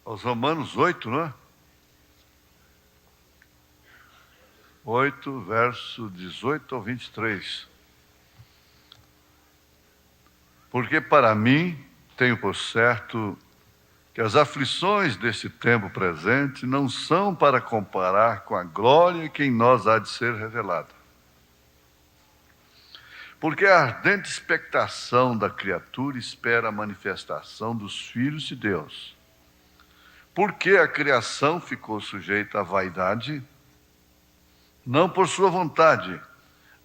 aos Romanos 8, não é? 8, verso 18 ao 23. Porque para mim, tenho por certo que as aflições deste tempo presente não são para comparar com a glória que em nós há de ser revelada. Porque a ardente expectação da criatura espera a manifestação dos filhos de Deus. Porque a criação ficou sujeita à vaidade, não por sua vontade,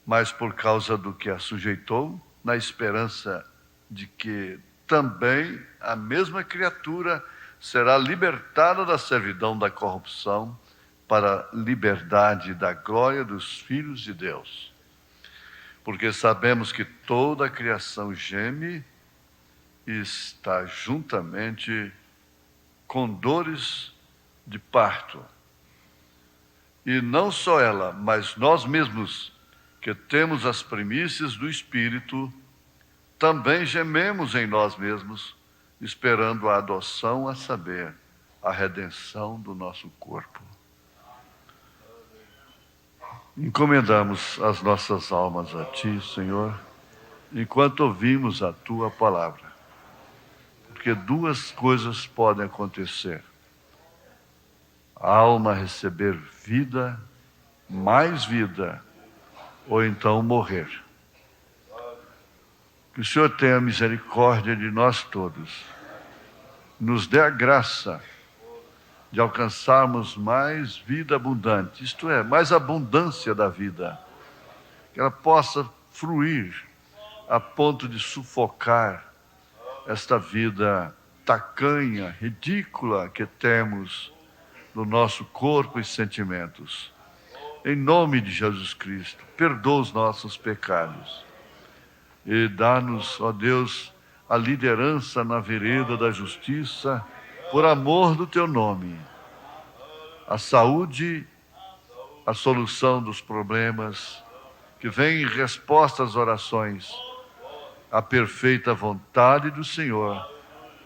mas por causa do que a sujeitou, na esperança de que também a mesma criatura será libertada da servidão da corrupção para a liberdade da glória dos filhos de Deus. Porque sabemos que toda a criação geme e está juntamente com dores de parto. E não só ela, mas nós mesmos, que temos as primícias do Espírito, também gememos em nós mesmos, esperando a adoção, a saber, a redenção do nosso corpo. Encomendamos as nossas almas a Ti, Senhor, enquanto ouvimos a Tua palavra. Porque duas coisas podem acontecer: a alma receber vida, mais vida, ou então morrer. Que o Senhor tenha misericórdia de nós todos, nos dê a graça de alcançarmos mais vida abundante, isto é, mais abundância da vida, que ela possa fluir a ponto de sufocar esta vida tacanha, ridícula que temos no nosso corpo e sentimentos. Em nome de Jesus Cristo, perdoa os nossos pecados e dá-nos, ó Deus, a liderança na vereda da justiça, por amor do Teu nome. A saúde, a solução dos problemas, que vem em resposta às orações, a perfeita vontade do Senhor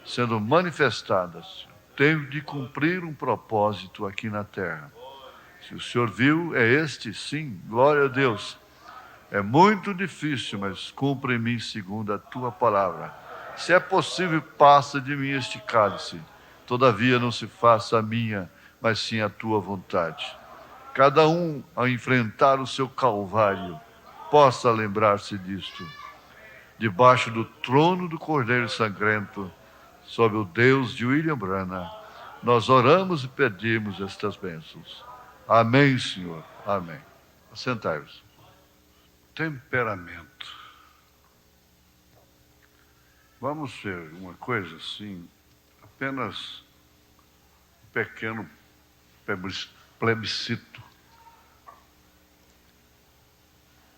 sendo manifestadas. Tenho de cumprir um propósito aqui na terra. Se o Senhor viu, é este, sim, glória a Deus. É muito difícil, mas cumpra em mim segundo a Tua palavra. Se é possível, passa de mim este cálice. Todavia não se faça a minha, mas sim a Tua vontade. Cada um, ao enfrentar o seu calvário, possa lembrar-se disto. Debaixo do trono do Cordeiro Sangrento, sob o Deus de William Branham, nós oramos e pedimos estas bênçãos. Amém, Senhor. Amém. Assentai-vos. Temperamento. Vamos ver uma coisa assim, apenas um pequeno plebiscito.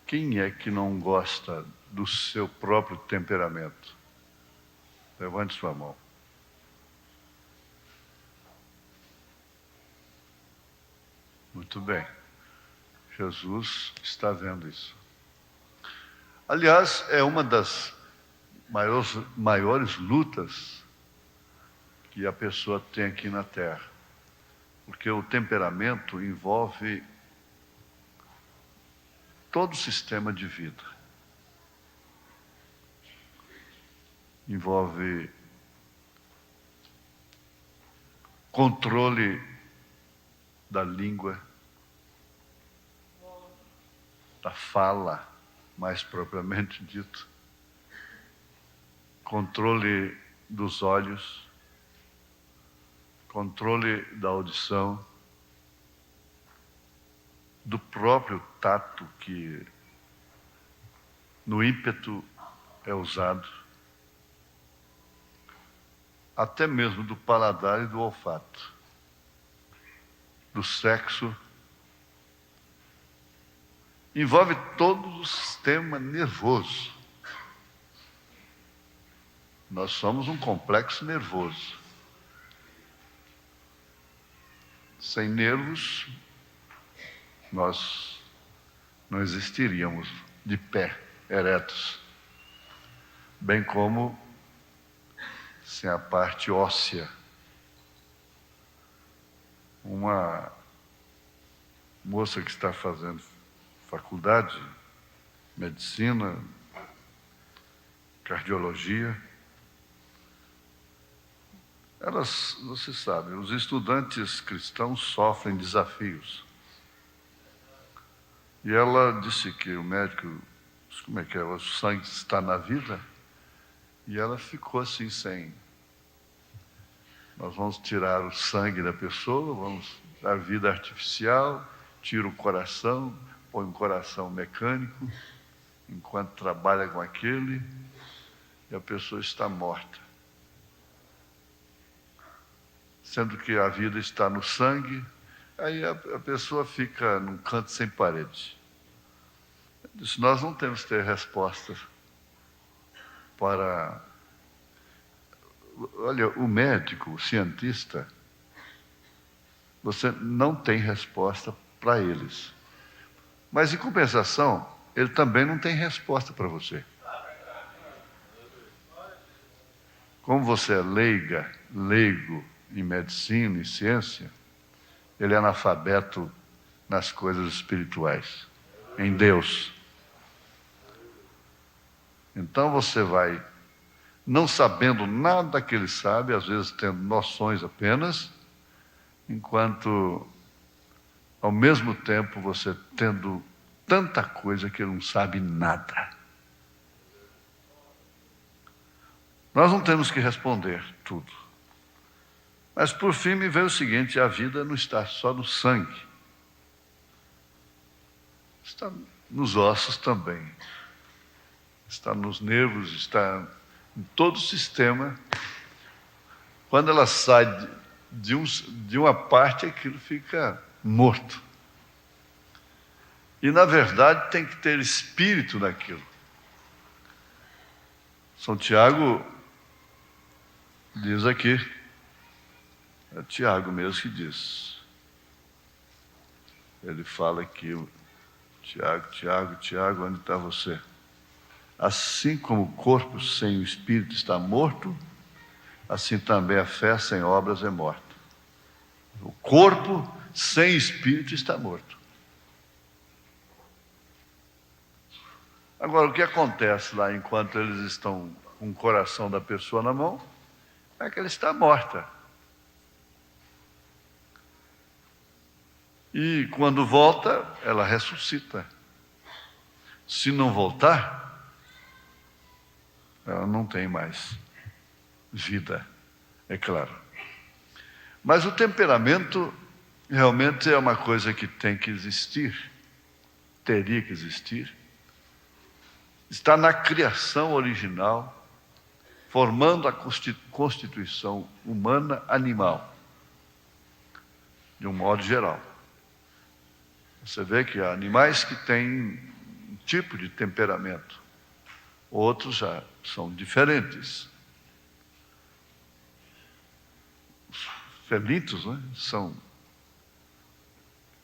Quem é que não gosta do seu próprio temperamento? Levante sua mão. Muito bem. Jesus está vendo isso. Aliás, é uma das maiores lutas que a pessoa tem aqui na Terra. Porque o temperamento envolve todo o sistema de vida. Envolve controle da língua, da fala, mais propriamente dito, controle dos olhos, controle da audição, do próprio tato que no ímpeto é usado, até mesmo do paladar e do olfato, do sexo. Envolve todo o sistema nervoso. Nós somos um complexo nervoso. Sem nervos, nós não existiríamos de pé, eretos. Bem como sem a parte óssea Uma moça que está fazendo faculdade, medicina, cardiologia, elas, você sabe, os estudantes cristãos sofrem desafios. E ela disse que o médico, como é que é, o sangue está na vida, e ela ficou assim sem. Nós vamos tirar o sangue da pessoa, vamos dar vida artificial, tira o coração, põe um coração mecânico, enquanto trabalha com aquele, e a pessoa está morta. Sendo que a vida está no sangue, aí a pessoa fica num canto sem parede. Eu disse, nós não temos que ter respostas para... Olha, o médico, o cientista, você não tem resposta para eles. Mas, em compensação, ele também não tem resposta para você. Como você é leigo em medicina e ciência, ele é analfabeto nas coisas espirituais, em Deus. Então você vai, não sabendo nada que ele sabe, às vezes tendo noções apenas, enquanto, ao mesmo tempo, você tendo tanta coisa que ele não sabe nada. Nós não temos que responder tudo. Mas, por fim, me veio o seguinte, a vida não está só no sangue. Está nos ossos também. Está nos nervos, está em todo o sistema. Quando ela sai de uma parte, aquilo fica morto. E, na verdade, tem que ter espírito naquilo. São Tiago diz aqui, é Tiago mesmo que diz. Ele fala aqui, Tiago, onde está você? Assim como o corpo sem o espírito está morto, assim também a fé sem obras é morta. O corpo sem espírito está morto. Agora, o que acontece lá enquanto eles estão com o coração da pessoa na mão, é que ela está morta. E quando volta, ela ressuscita. Se não voltar, ela não tem mais vida, é claro. Mas o temperamento realmente é uma coisa que tem que existir, teria que existir. Está na criação original, formando a constituição humana animal, de um modo geral. Você vê que há animais que têm um tipo de temperamento, outros já são diferentes. Os felinos, né, são...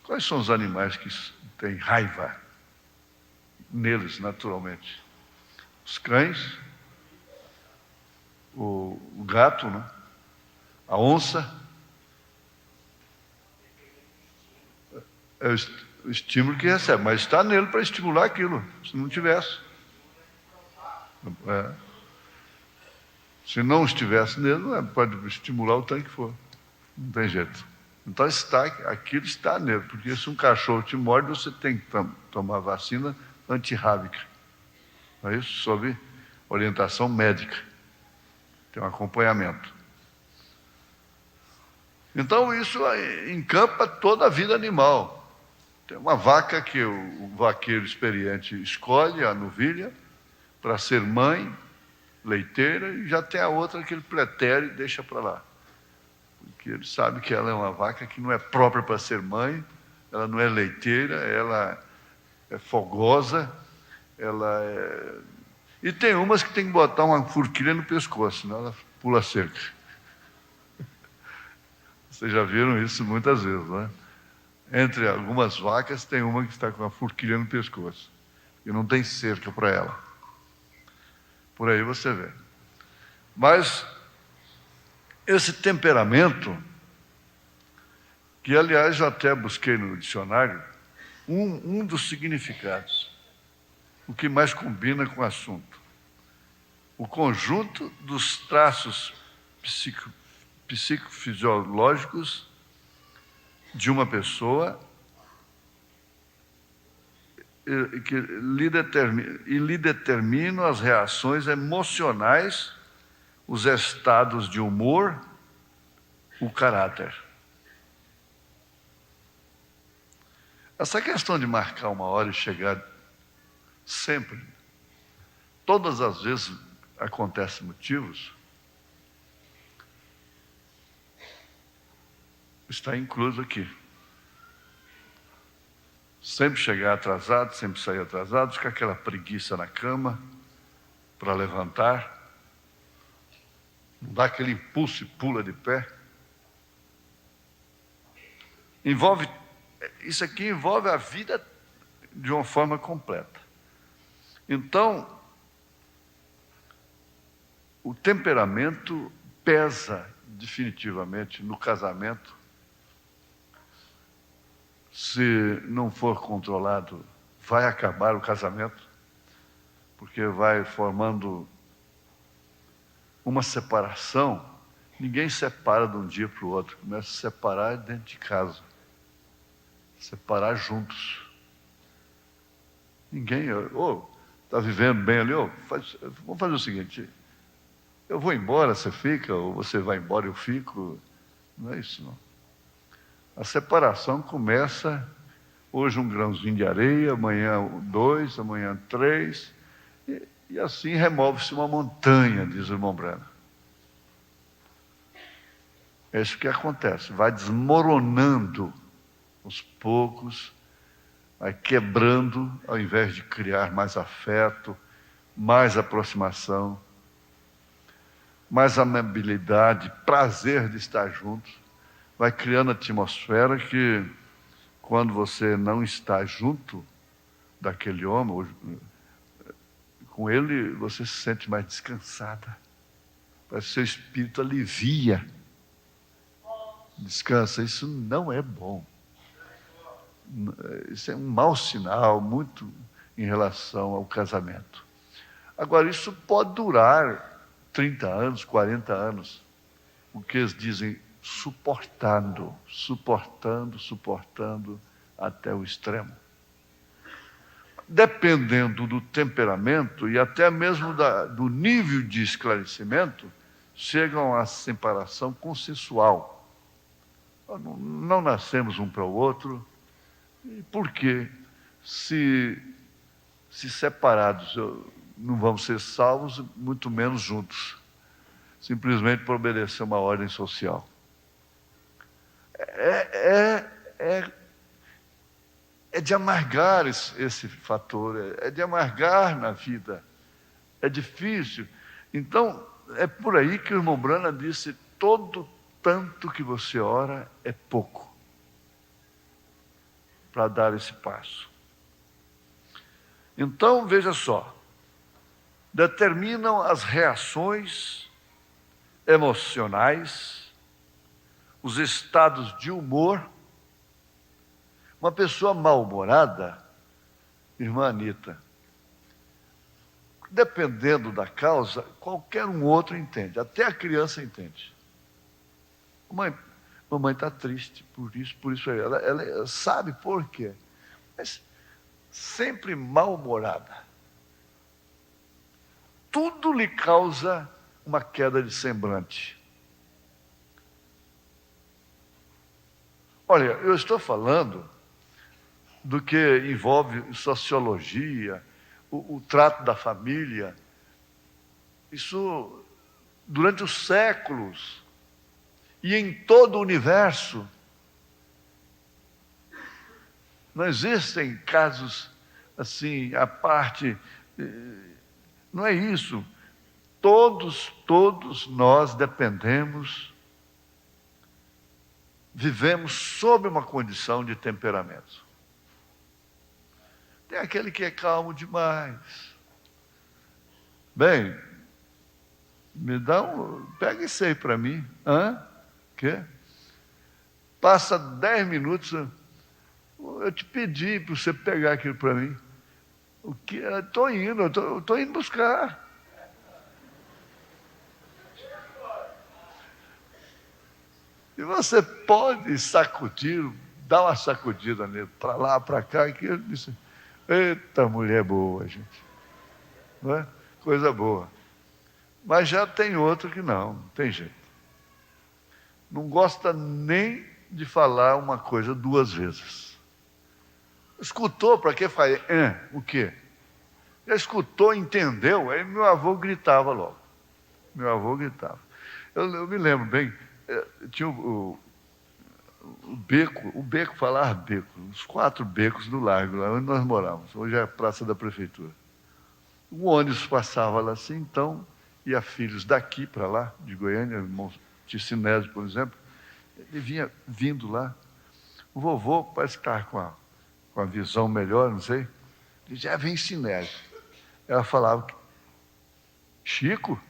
Quais são os animais que têm raiva neles, naturalmente? Os cães, o gato, né? A onça. É o estímulo que recebe, mas está nele para estimular aquilo, se não tivesse. Se não estivesse nele, pode estimular o tanto que for. Não tem jeito. Então aquilo está nele, porque se um cachorro te morde, você tem que tomar vacina antirrábica. Não é isso? Sob orientação médica. Tem um acompanhamento. Então isso encampa toda a vida animal. Tem uma vaca que o vaqueiro experiente escolhe, a novilha, para ser mãe, leiteira, e já tem a outra que ele pretere e deixa para lá. Porque ele sabe que ela é uma vaca que não é própria para ser mãe, ela não é leiteira, ela é fogosa, E tem umas que tem que botar uma forquilha no pescoço, senão ela pula cerca. Vocês já viram isso muitas vezes, não é? Entre algumas vacas, tem uma que está com uma forquilha no pescoço. E não tem cerca para ela. Por aí você vê. Mas esse temperamento que, aliás, eu até busquei no dicionário um dos significados, o que mais combina com o assunto. O conjunto dos traços psicofisiológicos de uma pessoa que lhe determinam as reações emocionais, os estados de humor, o caráter. Essa questão de marcar uma hora e chegar sempre, todas as vezes acontecem motivos, está incluso aqui. Sempre chegar atrasado, sempre sair atrasado, ficar aquela preguiça na cama para levantar, não dá aquele impulso e pula de pé. Isso aqui envolve a vida de uma forma completa. Então, o temperamento pesa definitivamente no casamento. Se não for controlado, vai acabar o casamento, porque vai formando uma separação. Ninguém separa de um dia para o outro, começa a separar dentro de casa, separar juntos. Ninguém, está vivendo bem ali, vamos fazer o seguinte, eu vou embora, você fica, ou você vai embora, eu fico. Não é isso, não. A separação começa, hoje um grãozinho de areia, amanhã 2, amanhã 3, e assim remove-se uma montanha, diz o irmão Breno. É isso que acontece, vai desmoronando aos poucos, vai quebrando, ao invés de criar mais afeto, mais aproximação, mais amabilidade, prazer de estar juntos. Vai criando atmosfera que, quando você não está junto daquele homem, com ele, você se sente mais descansada. Parece que seu espírito alivia. Descansa. Isso não é bom. Isso é um mau sinal, muito em relação ao casamento. Agora, isso pode durar 30 anos, 40 anos. O que eles dizem, suportando até o extremo. Dependendo do temperamento e até mesmo do nível de esclarecimento, chegam à separação consensual. Não nascemos um para o outro, por quê? Se separados não vamos ser salvos, muito menos juntos, simplesmente por obedecer uma ordem social. É de amargar esse fator, é de amargar na vida, é difícil. Então, é por aí que o irmão Brana disse, todo tanto que você ora é pouco para dar esse passo. Então, veja só, determinam as reações emocionais, os estados de humor. Uma pessoa mal-humorada, irmã Anita, dependendo da causa, qualquer um outro entende, até a criança entende. Mamãe está triste por isso. Ela sabe por quê, mas sempre mal-humorada. Tudo lhe causa uma queda de semblante. Olha, eu estou falando do que envolve sociologia, o trato da família. Isso, durante os séculos, e em todo o universo, não existem casos assim, à parte. Não é isso. Todos nós dependemos, vivemos sob uma condição de temperamento. Tem aquele que é calmo demais. Bem, pega isso aí para mim. Quê? Passa 10 minutos, eu te pedi para você pegar aquilo para mim. O que? Estou indo, estou indo buscar. E você pode sacudir, dar uma sacudida nele, para lá, para cá, que ele disse, eita mulher boa, gente. Não é? Coisa boa. Mas já tem outro que não tem jeito. Não gosta nem de falar uma coisa 2 vezes. Escutou, para que faz? O quê? Já escutou, entendeu? Aí meu avô gritava logo. Meu avô gritava. Eu me lembro bem, tinha o beco, falar beco, os 4 becos do Largo, lá onde nós morávamos. Hoje é a Praça da Prefeitura. O ônibus passava lá assim, então, ia filhos daqui para lá, de Goiânia, irmão Ticinésio, por exemplo, ele vinha vindo lá. O vovô parece que estava com a visão melhor, não sei. Ele dizia, vem Sinésio. Ela falava, Chico?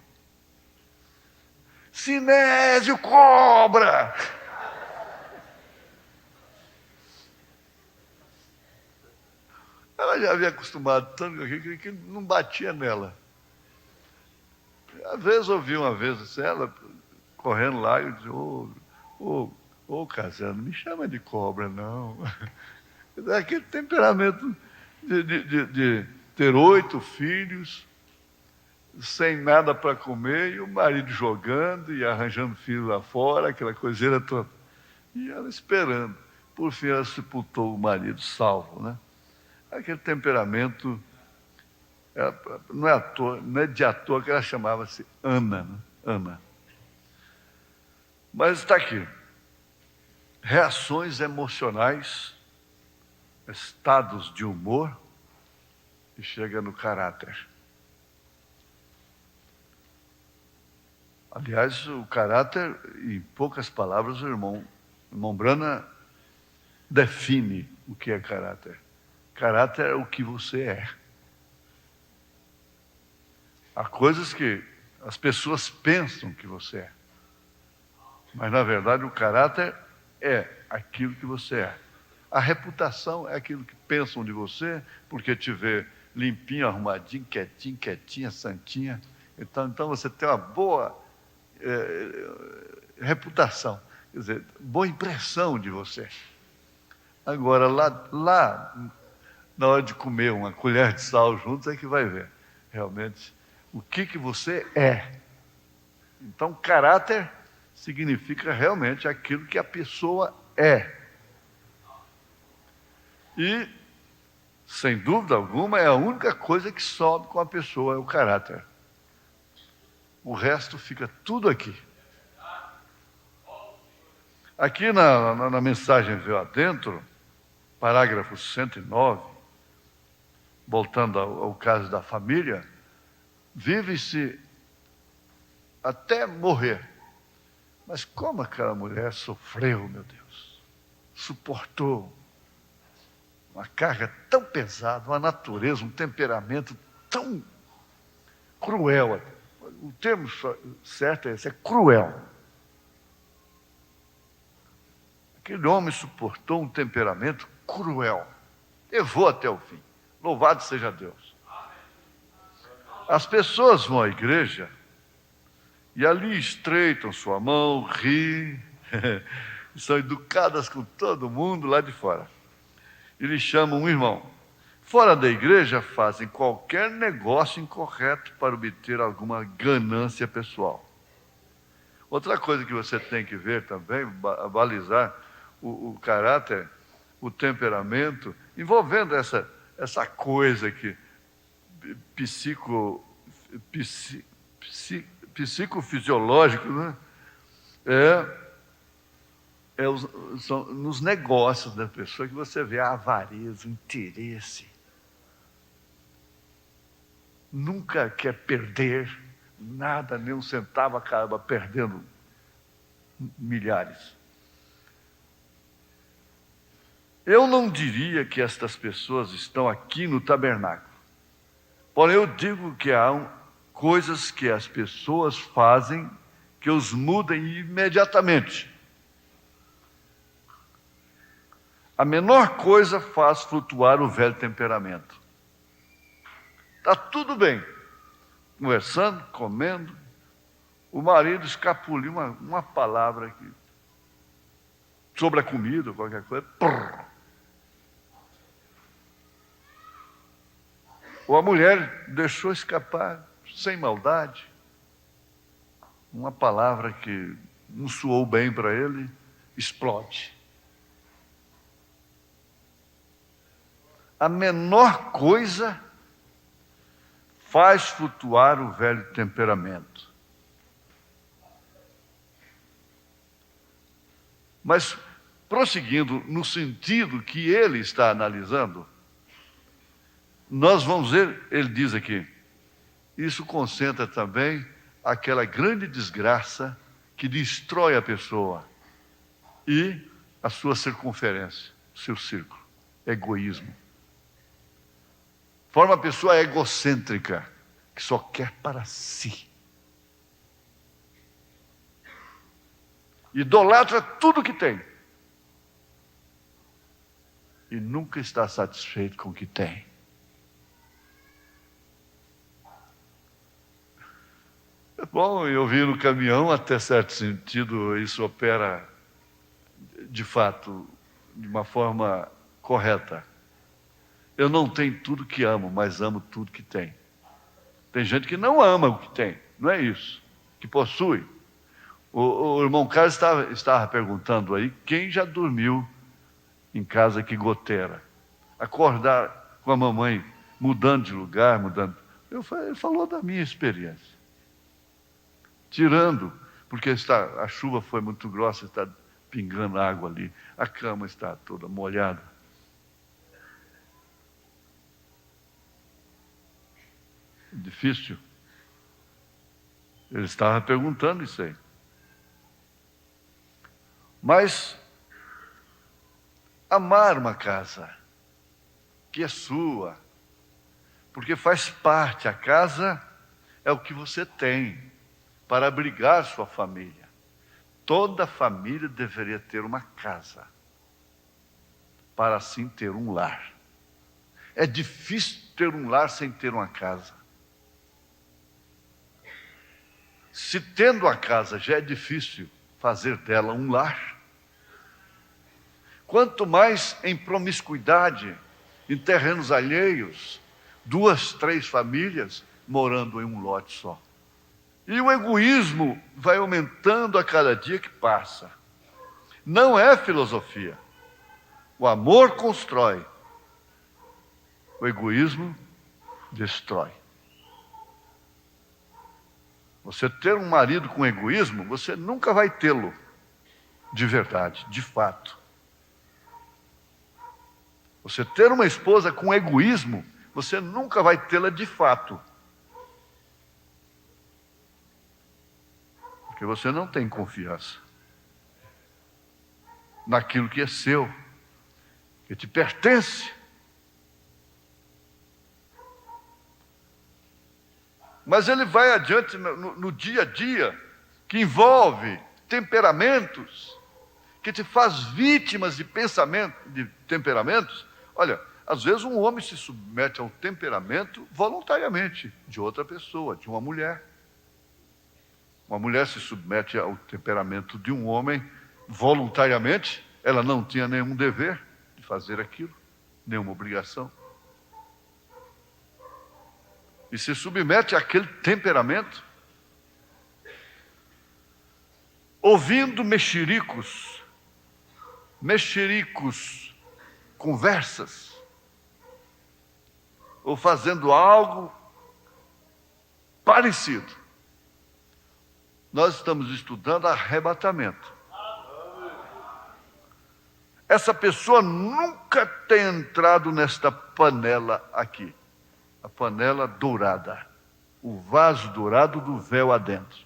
Sinésio cobra! Ela já havia acostumado tanto com aquilo que não batia nela. Às vezes ouvi uma vez assim, ela correndo lá e dizia, ô Casano, não me chama de cobra, não. Aquele temperamento de ter 8 filhos, sem nada para comer, e o marido jogando e arranjando filho lá fora, aquela coiseira toda. E ela esperando. Por fim, ela sepultou o marido salvo, né? Aquele temperamento, não é de à toa que ela chamava-se Ana, né? Ana. Mas está aqui. Reações emocionais, estados de humor, e chega no caráter. Aliás, o caráter, em poucas palavras, o irmão Brana define o que é caráter. Caráter é o que você é. Há coisas que as pessoas pensam que você é. Mas, na verdade, o caráter é aquilo que você é. A reputação é aquilo que pensam de você, porque te vê limpinho, arrumadinho, quietinha, santinha. Então você tem uma boa reputação, quer dizer, boa impressão de você. Agora, lá, na hora de comer uma colher de sal juntos, é que vai ver, realmente, o que você é. Então, caráter significa realmente aquilo que a pessoa é. E, sem dúvida alguma, é a única coisa que sobe com a pessoa, é o caráter. O resto fica tudo aqui. Aqui na mensagem Veio Adentro, parágrafo 109, voltando ao caso da família, vive-se até morrer. Mas como aquela mulher sofreu, meu Deus, suportou uma carga tão pesada, uma natureza, um temperamento tão cruel. O termo certo é esse, é cruel. Aquele homem suportou um temperamento cruel, levou até o fim. Louvado seja Deus. As pessoas vão à igreja e ali estreitam sua mão, riem, são educadas com todo mundo lá de fora. E lhe chamam um irmão. Fora da igreja fazem qualquer negócio incorreto para obter alguma ganância pessoal. Outra coisa que você tem que ver também, balizar o caráter, o temperamento, envolvendo essa coisa que psicofisiológico, né? São nos negócios da pessoa que você vê a avareza, o interesse. Nunca quer perder nada, nem um centavo, acaba perdendo milhares. Eu não diria que estas pessoas estão aqui no tabernáculo. Porém, eu digo que há coisas que as pessoas fazem que os mudem imediatamente. A menor coisa faz flutuar o velho temperamento. Está tudo bem, conversando, comendo, o marido escapuliu uma palavra aqui, sobre a comida, qualquer coisa, prrr. Ou a mulher deixou escapar, sem maldade, uma palavra que não soou bem para ele, explode. A menor coisa faz flutuar o velho temperamento. Mas, prosseguindo no sentido que ele está analisando, nós vamos ver, ele diz aqui, isso concentra também aquela grande desgraça que destrói a pessoa e a sua circunferência, o seu círculo, egoísmo. Forma a pessoa egocêntrica, que só quer para si. Idolatra tudo que tem. E nunca está satisfeito com o que tem. É bom, eu vi no caminhão, até certo sentido, isso opera, de fato, de uma forma correta. Eu não tenho tudo que amo, mas amo tudo que tem. Tem gente que não ama o que tem, não é isso, que possui. O irmão Carlos estava perguntando aí, quem já dormiu em casa que goteira? Acordar com a mamãe, mudando de lugar, mudando. Ele falou da minha experiência. Tirando, porque a chuva foi muito grossa, está pingando água ali, a cama está toda molhada. Difícil. Ele estava perguntando isso aí. Mas amar uma casa que é sua, porque faz parte, a casa é o que você tem para abrigar sua família. Toda família deveria ter uma casa, para assim ter um lar. É difícil ter um lar sem ter uma casa. Se tendo a casa já é difícil fazer dela um lar, quanto mais em promiscuidade, em terrenos alheios, 2, 3 famílias morando em um lote só. E o egoísmo vai aumentando a cada dia que passa. Não é filosofia. O amor constrói, o egoísmo destrói. Você ter um marido com egoísmo, você nunca vai tê-lo de verdade, de fato. Você ter uma esposa com egoísmo, você nunca vai tê-la de fato. Porque você não tem confiança naquilo que é seu, que te pertence. Mas ele vai adiante no dia a dia, que envolve temperamentos, que te faz vítimas de temperamentos. Olha, às vezes um homem se submete ao temperamento voluntariamente de outra pessoa, de uma mulher. Uma mulher se submete ao temperamento de um homem voluntariamente, ela não tinha nenhum dever de fazer aquilo, nenhuma obrigação. E se submete àquele temperamento, ouvindo mexericos, conversas, ou fazendo algo parecido. Nós estamos estudando arrebatamento. Essa pessoa nunca tem entrado nesta panela aqui. A panela dourada, o vaso dourado do véu adentro.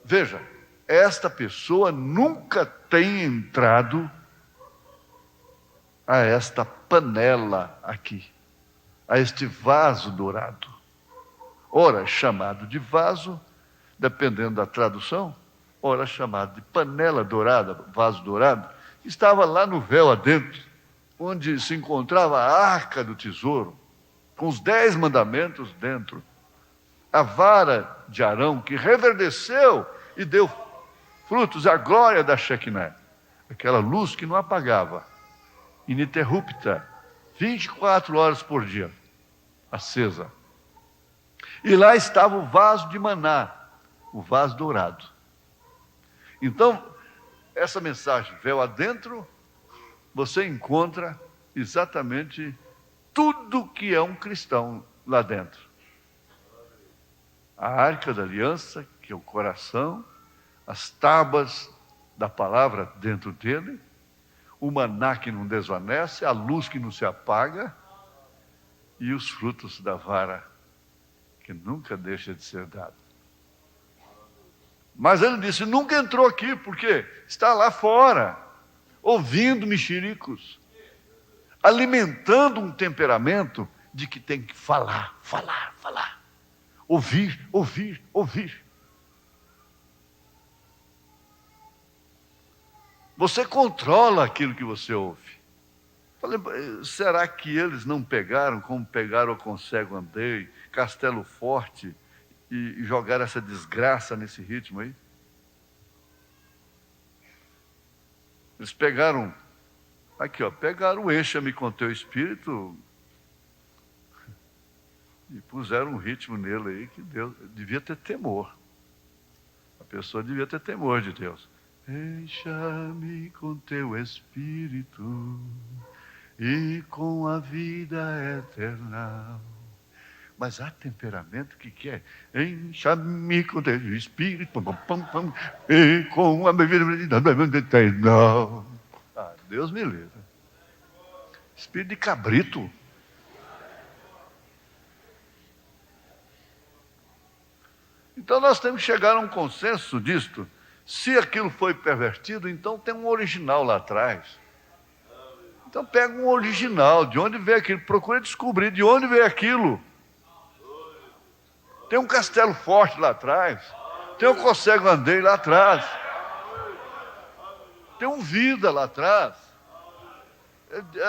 Veja, esta pessoa nunca tem entrado a esta panela aqui, a este vaso dourado. Ora, chamado de vaso, dependendo da tradução, ora chamado de panela dourada, vaso dourado, estava lá no véu adentro, onde se encontrava a arca do tesouro, com os 10 mandamentos dentro. A vara de Arão, que reverdeceu e deu frutos, a glória da Shekinah, aquela luz que não apagava, ininterrupta, 24 horas por dia, acesa. E lá estava o vaso de maná, o vaso dourado. Então, essa mensagem, véu adentro, você encontra exatamente tudo que é um cristão lá dentro. A arca da aliança, que é o coração, as tábuas da palavra dentro dele, o maná que não desvanece, a luz que não se apaga e os frutos da vara que nunca deixa de ser dado. Mas ele disse, nunca entrou aqui, porque está lá fora, ouvindo mexericos, alimentando um temperamento de que tem que falar, falar, falar, ouvir, ouvir, ouvir. Você controla aquilo que você ouve. Falei, será que eles não pegaram como pegaram o Concego Andei, Castelo Forte, e jogaram essa desgraça nesse ritmo aí? Eles pegaram, aqui ó, pegaram Encha-me com teu espírito e puseram um ritmo nele aí que Deus devia ter temor. A pessoa devia ter temor de Deus. Encha-me com teu espírito e com a vida eterna. Mas há temperamento que quer. Encha-me com teu espírito e com a vida eterna. Ah, Deus me livre. Espírito de cabrito. Então nós temos que chegar a um consenso disto. Se aquilo foi pervertido, então tem um original lá atrás. Então pega um original, de onde veio aquilo, procura descobrir de onde veio aquilo. Tem um Castelo Forte lá atrás, tem um Concego Andei lá atrás, tem um Vida lá atrás.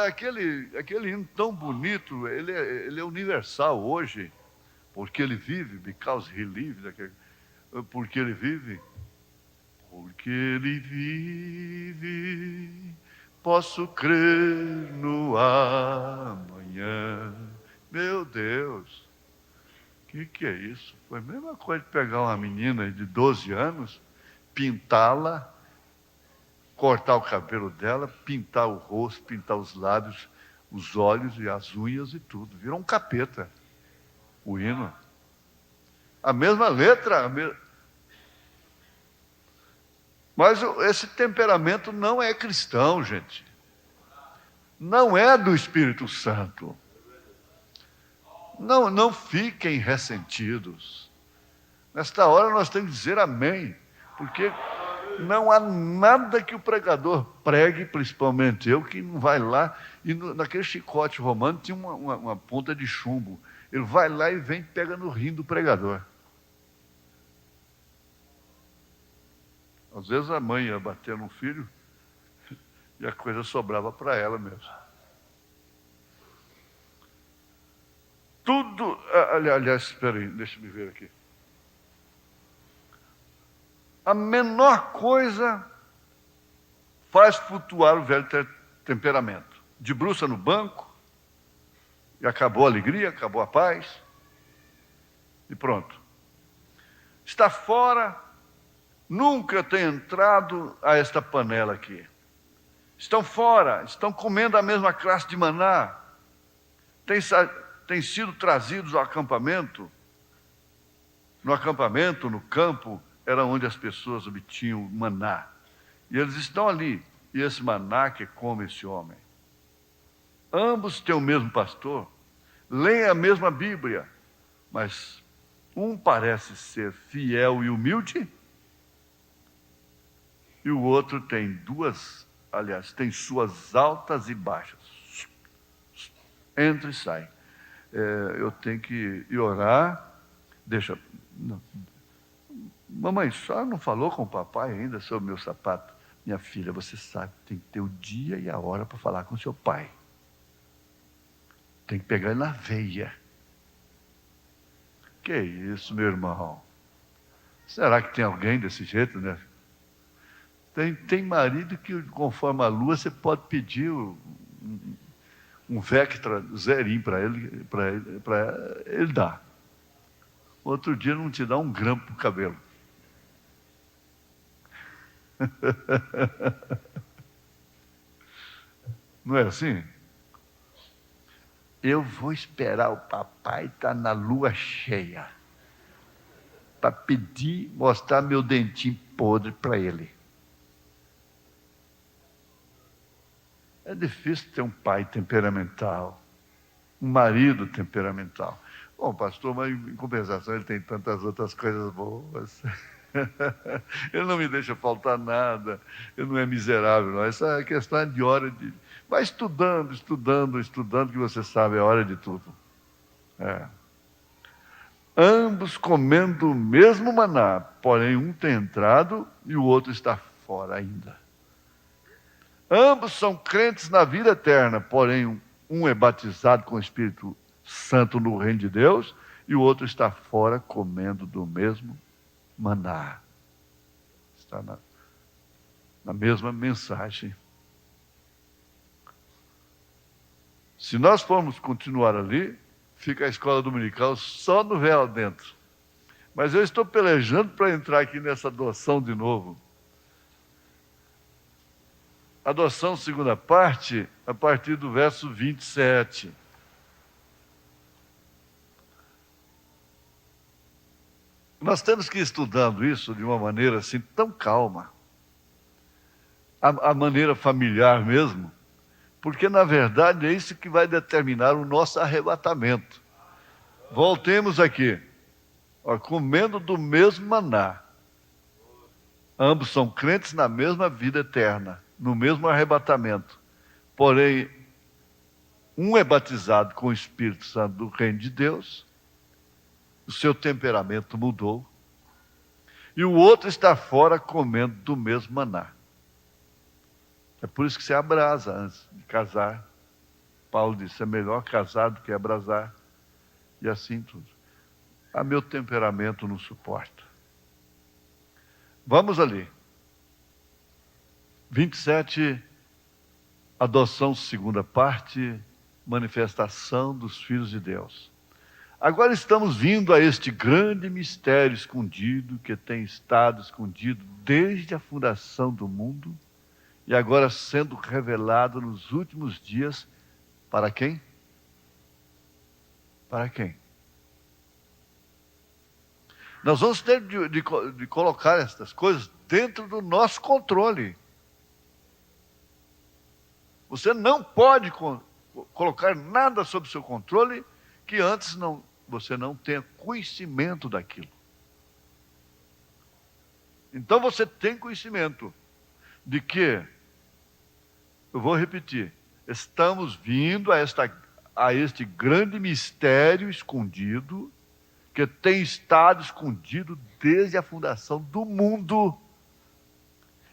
Aquele hino tão bonito, ele é universal hoje, porque ele vive, because he lives, porque ele vive, posso crer no amanhã. Meu Deus, que é isso? Foi a mesma coisa de pegar uma menina de 12 anos, pintá-la, cortar o cabelo dela, pintar o rosto, pintar os lábios, os olhos e as unhas e tudo. Virou um capeta o hino. A mesma letra, mas esse temperamento não é cristão, gente. Não é do Espírito Santo. Não fiquem ressentidos. Nesta hora nós temos que dizer amém, porque não há nada que o pregador pregue, principalmente eu, que não vai lá, e naquele chicote romano tinha uma ponta de chumbo. Ele vai lá e vem, pega no rim do pregador. Às vezes a mãe ia bater no filho e a coisa sobrava para ela mesmo. Tudo, aliás, espera aí, deixa eu me ver aqui. A menor coisa faz flutuar o velho temperamento. Debruça no banco, e acabou a alegria, acabou a paz, e pronto. Está fora, nunca tem entrado a esta panela aqui. Estão fora, estão comendo a mesma classe de maná, têm sido trazidos ao acampamento. No acampamento, no campo, era onde as pessoas obtinham maná. E eles estão ali, e esse maná que come esse homem. Ambos têm o mesmo pastor, leem a mesma Bíblia, mas um parece ser fiel e humilde, e o outro tem tem suas altas e baixas. Entra e sai. Eu tenho que ir orar, Mamãe, só não falou com o papai ainda sobre o meu sapato? Minha filha, você sabe, tem que ter o dia e a hora para falar com seu pai. Tem que pegar ele na veia. Que isso, meu irmão? Será que tem alguém desse jeito, né? Tem marido que, conforme a lua, você pode pedir um Vectra zerinho para ele dar. Outro dia não te dá um grampo para o cabelo. Não é assim? Eu vou esperar o papai estar na lua cheia para pedir, mostrar meu dentinho podre para ele. É difícil ter um pai temperamental, um marido temperamental. Bom, pastor, mas em compensação ele tem tantas outras coisas boas. Ele não me deixa faltar nada. Ele não é miserável, não. Essa questão é de hora de... Vai estudando, estudando, estudando, que você sabe, é hora de tudo. É. Ambos comendo o mesmo maná, porém um tem entrado e o outro está fora ainda. Ambos são crentes na vida eterna, porém um é batizado com o Espírito Santo no reino de Deus e o outro está fora comendo do mesmo maná. Está na mesma mensagem. Se nós formos continuar ali, fica a escola dominical só no véu dentro. Mas eu estou pelejando para entrar aqui nessa adoção de novo. Adoção, segunda parte, a partir do verso 27. Nós temos que ir estudando isso de uma maneira assim tão calma. A maneira familiar mesmo. Porque, na verdade, é isso que vai determinar o nosso arrebatamento. Voltemos aqui. Ó, comendo do mesmo maná. Ambos são crentes na mesma vida eterna, no mesmo arrebatamento. Porém, um é batizado com o Espírito Santo do reino de Deus, o seu temperamento mudou, e o outro está fora comendo do mesmo maná. É por isso que você abrasa antes de casar. Paulo disse, é melhor casar do que abrasar. E assim tudo. Meu temperamento não suporta. Vamos ali. 27, adoção, segunda parte, manifestação dos filhos de Deus. Agora estamos vindo a este grande mistério escondido, que tem estado escondido desde a fundação do mundo, e agora sendo revelado nos últimos dias, para quem? Para quem? Nós vamos ter de colocar estas coisas dentro do nosso controle. Você não pode colocar nada sob seu controle que antes você não tenha conhecimento daquilo. Então você tem conhecimento de que, eu vou repetir, estamos vindo a este grande mistério escondido, que tem estado escondido desde a fundação do mundo,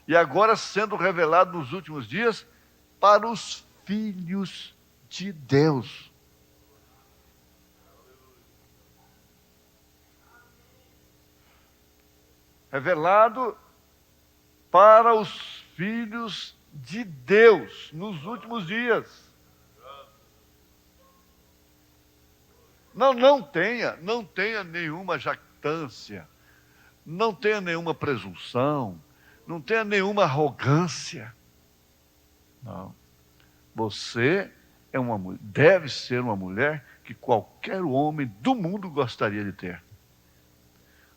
e agora sendo revelado nos últimos dias para os filhos de Deus. Revelado para os filhos de Deus nos últimos dias. Não tenha nenhuma jactância, não tenha nenhuma presunção, não tenha nenhuma arrogância. Não. Você deve ser uma mulher que qualquer homem do mundo gostaria de ter.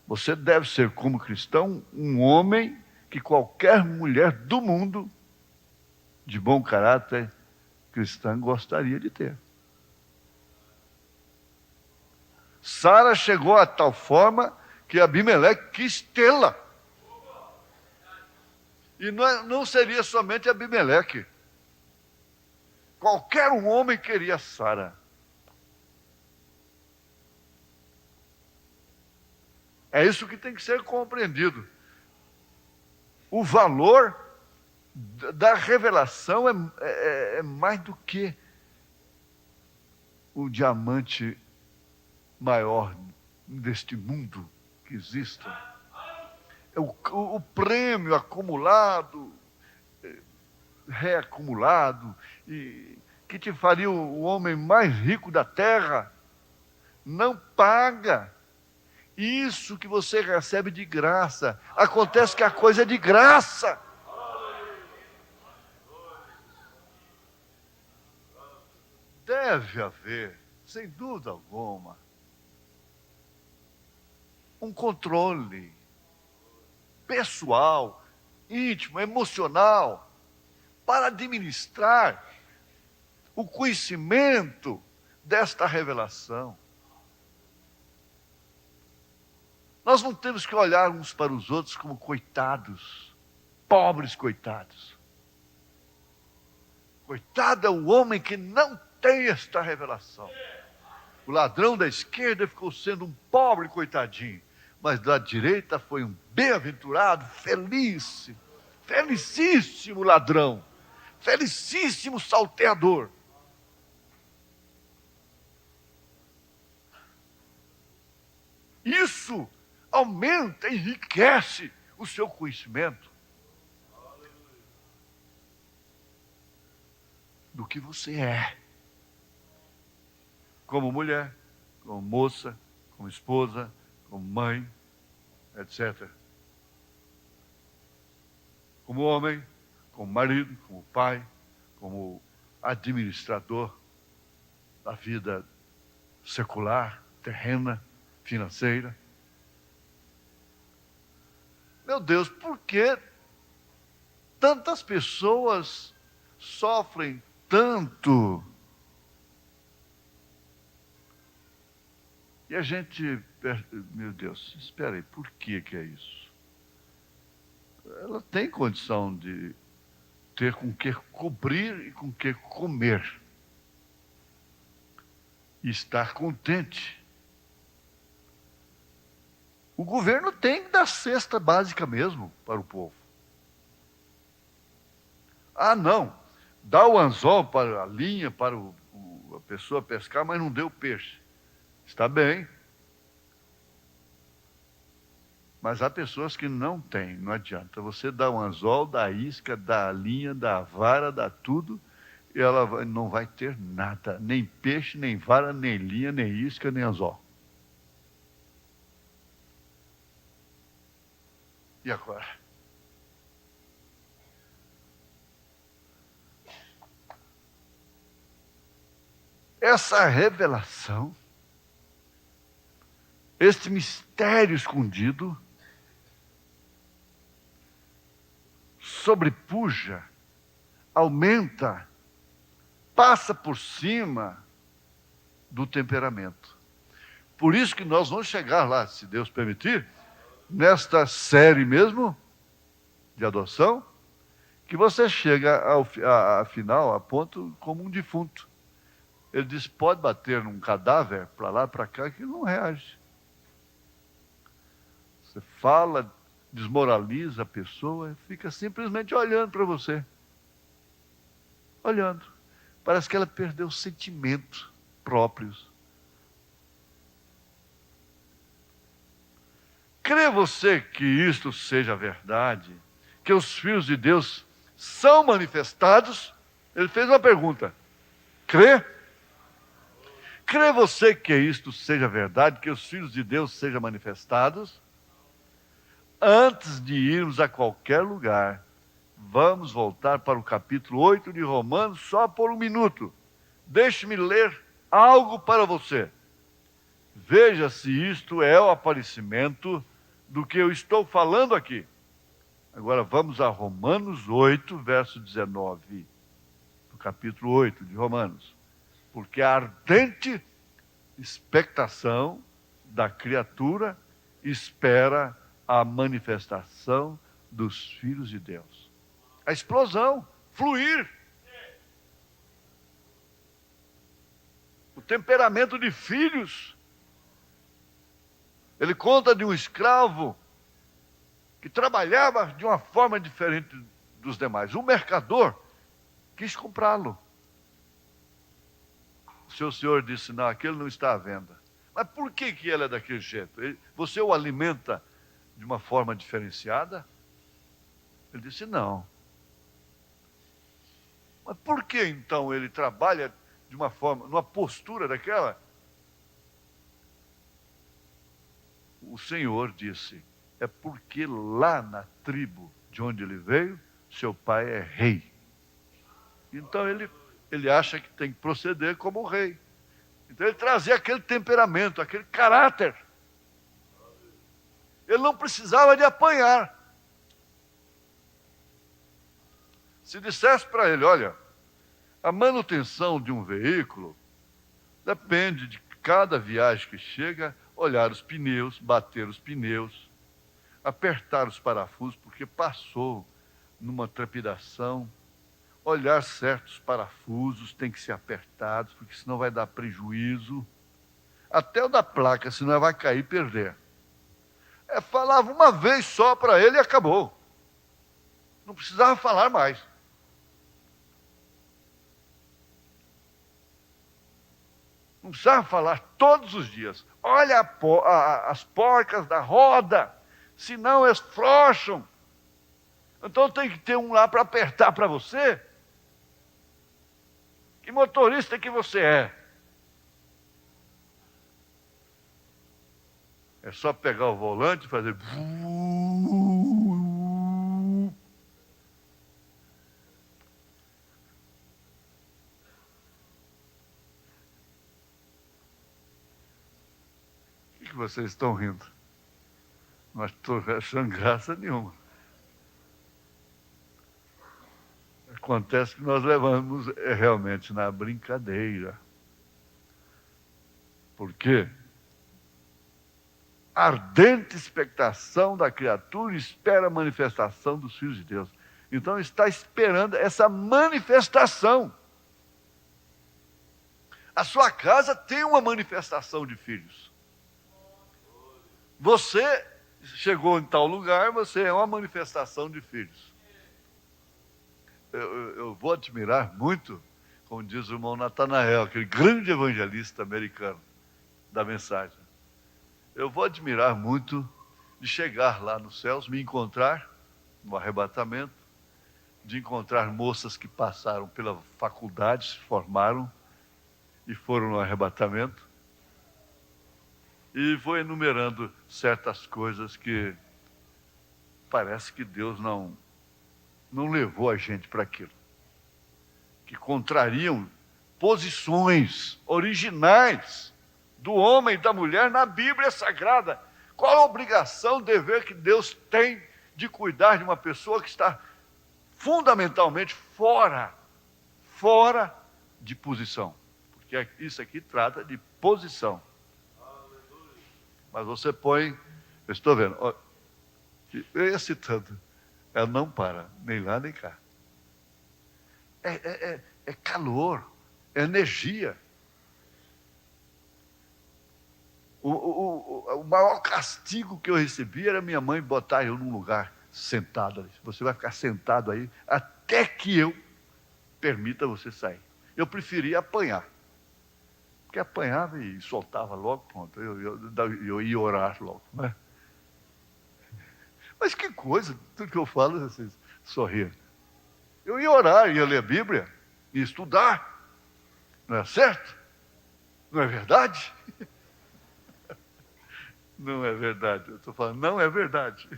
Você deve ser, como cristão, um homem que qualquer mulher do mundo, de bom caráter cristão, gostaria de ter. Sara chegou a tal forma que Abimeleque quis tê-la. E não seria somente Abimeleque. Qualquer um homem queria Sara. É isso que tem que ser compreendido. O valor da revelação é mais do que o diamante maior deste mundo que existe. É o prêmio acumulado, reacumulado, e que te faria o homem mais rico da terra. Não paga. Isso que você recebe de graça. Acontece que a coisa é de graça. Deve haver, sem dúvida alguma, um controle pessoal, íntimo, emocional, para administrar o conhecimento desta revelação. Nós não temos que olhar uns para os outros como coitados, pobres coitados. Coitado é o homem que não tem esta revelação. O ladrão da esquerda ficou sendo um pobre coitadinho, mas da direita foi um bem-aventurado, feliz, felicíssimo ladrão, felicíssimo salteador. Isso aumenta, enriquece o seu conhecimento do que você é. Como mulher, como moça, como esposa, como mãe, etc. Como homem, como marido, como pai, como administrador da vida secular, terrena, financeira. Meu Deus, por que tantas pessoas sofrem tanto? E a gente, meu Deus, espera aí, por que é isso? Ela tem condição de ter com que cobrir e com que comer. E estar contente. O governo tem que dar cesta básica mesmo para o povo. Ah, não, dá o anzol para a linha, para a pessoa pescar, mas não deu peixe. Está bem. Mas há pessoas que não têm, não adianta. Você dá um anzol, dá isca, dá a linha, dá a vara, dá tudo, e ela não vai ter nada. Nem peixe, nem vara, nem linha, nem isca, nem anzol. E agora? Essa revelação, este mistério escondido, sobrepuja, aumenta, passa por cima do temperamento. Por isso que nós vamos chegar lá, se Deus permitir, nesta série mesmo de adoção, que você chega ao final, a ponto como um defunto. Ele diz, pode bater num cadáver, para lá, para cá, que não reage. Você fala, desmoraliza a pessoa, fica simplesmente olhando para você. Olhando. Parece que ela perdeu os sentimentos próprios. Crê você que isto seja verdade? Que os filhos de Deus são manifestados? Ele fez uma pergunta. Crê? Crê você que isto seja verdade? Que os filhos de Deus sejam manifestados? Antes de irmos a qualquer lugar, vamos voltar para o capítulo 8 de Romanos, só por um minuto. Deixe-me ler algo para você. Veja se isto é o aparecimento do que eu estou falando aqui. Agora vamos a Romanos 8, verso 19. No capítulo 8 de Romanos. Porque a ardente expectação da criatura espera a manifestação dos filhos de Deus. A explosão, fluir. O temperamento de filhos. Ele conta de um escravo que trabalhava de uma forma diferente dos demais. O mercador quis comprá-lo. O seu senhor disse, não, aquele não está à venda. Mas por que ele é daquele jeito? Você o alimenta de uma forma diferenciada? Ele disse, não. Mas por que então ele trabalha de uma forma, numa postura daquela? O Senhor disse, é porque lá na tribo de onde ele veio, seu pai é rei. Então ele acha que tem que proceder como rei. Então ele trazia aquele temperamento, aquele caráter. Ele não precisava de apanhar. Se dissesse para ele, olha, a manutenção de um veículo depende de cada viagem que chega, olhar os pneus, bater os pneus, apertar os parafusos, porque passou numa trepidação, olhar certos parafusos, tem que ser apertados, porque senão vai dar prejuízo. Até o da placa, senão vai cair e perder. Falava uma vez só para ele e acabou. Não precisava falar mais. Não precisava falar todos os dias. Olha as porcas da roda, senão eles frouxam. Então tem que ter um lá para apertar para você. Que motorista que você é? É só pegar o volante e fazer... O que vocês estão rindo? Não estou achando graça nenhuma. Acontece que nós levamos realmente na brincadeira. Por quê? Ardente expectação da criatura espera a manifestação dos filhos de Deus. Então está esperando essa manifestação. A sua casa tem uma manifestação de filhos. Você chegou em tal lugar, você é uma manifestação de filhos. Eu vou admirar muito, como diz o irmão Natanael, aquele grande evangelista americano da mensagem. Eu vou admirar muito de chegar lá nos céus, me encontrar no arrebatamento, de encontrar moças que passaram pela faculdade, se formaram e foram no arrebatamento. E vou enumerando certas coisas que parece que Deus não levou a gente para aquilo. Que contrariam posições originais do homem e da mulher na Bíblia Sagrada. Qual a obrigação, dever que Deus tem de cuidar de uma pessoa que está fundamentalmente fora de posição? Porque isso aqui trata de posição. Mas você põe, eu estou vendo, ó, eu ia citando, ela não para, nem lá nem cá. É calor, é energia. O maior castigo que eu recebi era minha mãe botar eu num lugar sentado. Você vai ficar sentado aí até que eu permita você sair. Eu preferia apanhar. Porque apanhava e soltava logo, pronto. Eu ia orar logo. Né? Mas que coisa, tudo que eu falo, vocês sorriam. Eu ia orar, ia ler a Bíblia, ia estudar. Não é certo? Não é verdade? Não é verdade. Eu estou falando, não é verdade.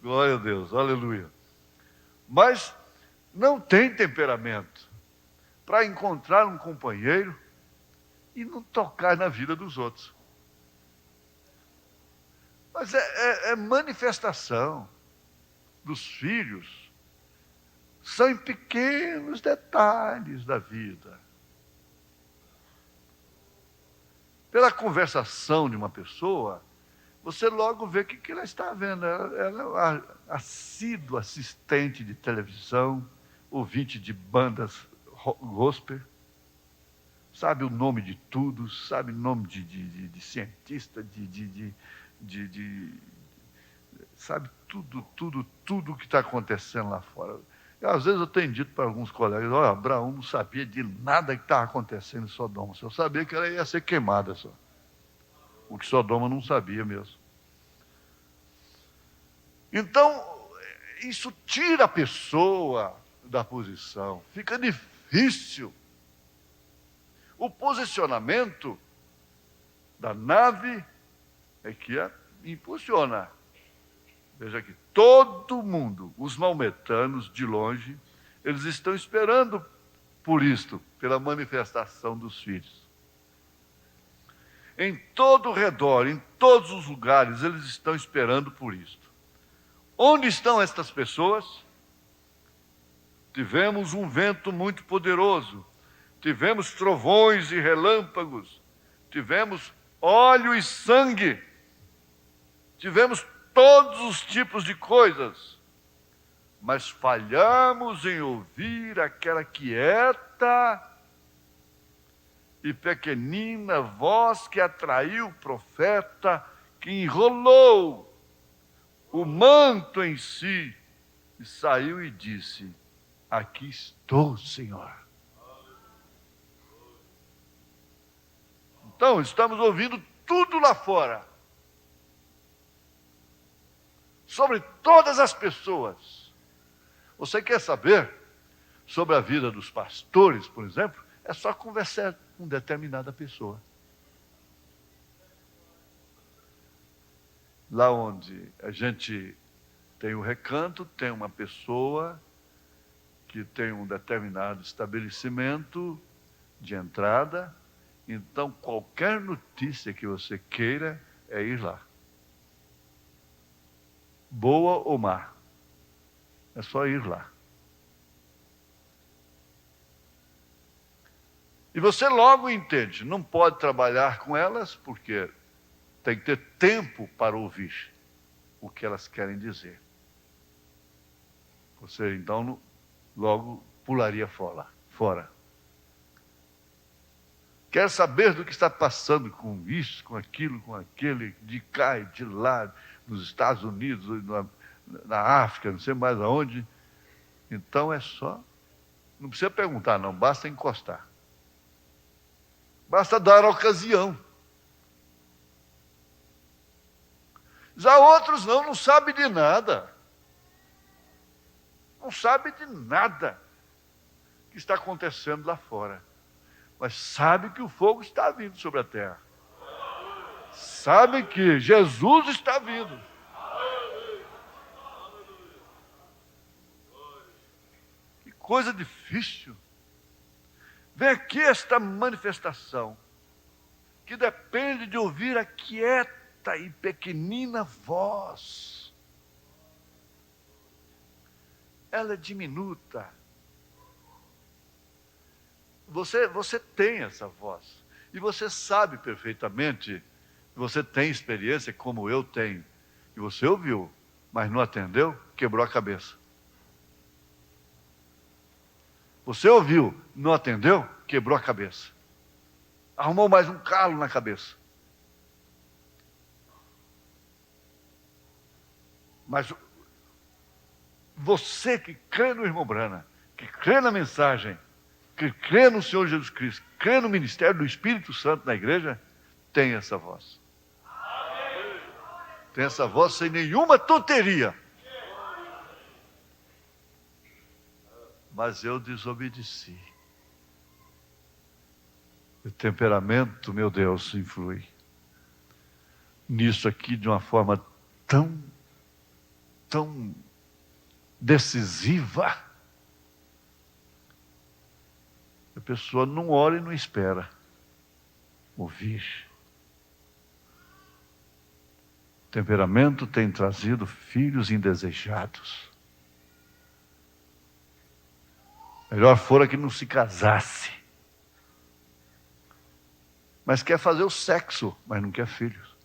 Glória a Deus, aleluia. Mas não tem temperamento para encontrar um companheiro e não tocar na vida dos outros. Mas é manifestação dos filhos. São em pequenos detalhes da vida. Pela conversação de uma pessoa, você logo vê o que ela está vendo. Ela é assídua assistente de televisão, ouvinte de bandas gospel, sabe o nome de tudo, sabe o nome de cientista, sabe, tudo que está acontecendo lá fora. Às vezes eu tenho dito para alguns colegas, olha, Abraão não sabia de nada que estava acontecendo em Sodoma, só sabia que ela ia ser queimada só. O que Sodoma não sabia mesmo. Então, isso tira a pessoa da posição, fica difícil. O posicionamento da nave é que a impulsiona. Veja aqui, todo mundo, os maometanos de longe, eles estão esperando por isto, pela manifestação dos filhos. Em todo o redor, em todos os lugares, eles estão esperando por isto. Onde estão estas pessoas? Tivemos um vento muito poderoso, tivemos trovões e relâmpagos, tivemos óleo e sangue, tivemos todos os tipos de coisas, mas falhamos em ouvir aquela quieta e pequenina voz que atraiu o profeta, que enrolou o manto em si e saiu e disse: aqui estou, Senhor. Então, estamos ouvindo tudo lá fora, sobre todas as pessoas. Você quer saber sobre a vida dos pastores, por exemplo? É só conversar com determinada pessoa. Lá onde a gente tem o recanto, tem uma pessoa que tem um determinado estabelecimento de entrada. Então, qualquer notícia que você queira é ir lá. Boa ou má, é só ir lá. E você logo entende, não pode trabalhar com elas, porque tem que ter tempo para ouvir o que elas querem dizer. Você, então, logo pularia fora. Quer saber do que está passando com isso, com aquilo, com aquele, de cá e de lá, nos Estados Unidos, na África, não sei mais aonde. Então é só, não precisa perguntar não, basta encostar. Basta dar a ocasião. Já outros não sabem de nada. Não sabem de nada que está acontecendo lá fora. Mas sabe que o fogo está vindo sobre a terra. Sabe que Jesus está vindo. Que coisa difícil. Vem aqui esta manifestação, que depende de ouvir a quieta e pequenina voz. Ela é diminuta. Você tem essa voz. E você sabe perfeitamente, você tem experiência como eu tenho. E você ouviu, mas não atendeu, quebrou a cabeça. Você ouviu, não atendeu, quebrou a cabeça. Arrumou mais um calo na cabeça. Mas você que crê no irmão Brana, que crê na mensagem, que crê no Senhor Jesus Cristo, crê no ministério do Espírito Santo na igreja, tem essa voz. Tem essa voz sem nenhuma tonteria. Mas eu desobedeci. O temperamento, meu Deus, influi nisso aqui de uma forma tão decisiva. A pessoa não ora e não espera ouvir. O temperamento tem trazido filhos indesejados. Melhor fora que não se casasse. Mas quer fazer o sexo, mas não quer filhos.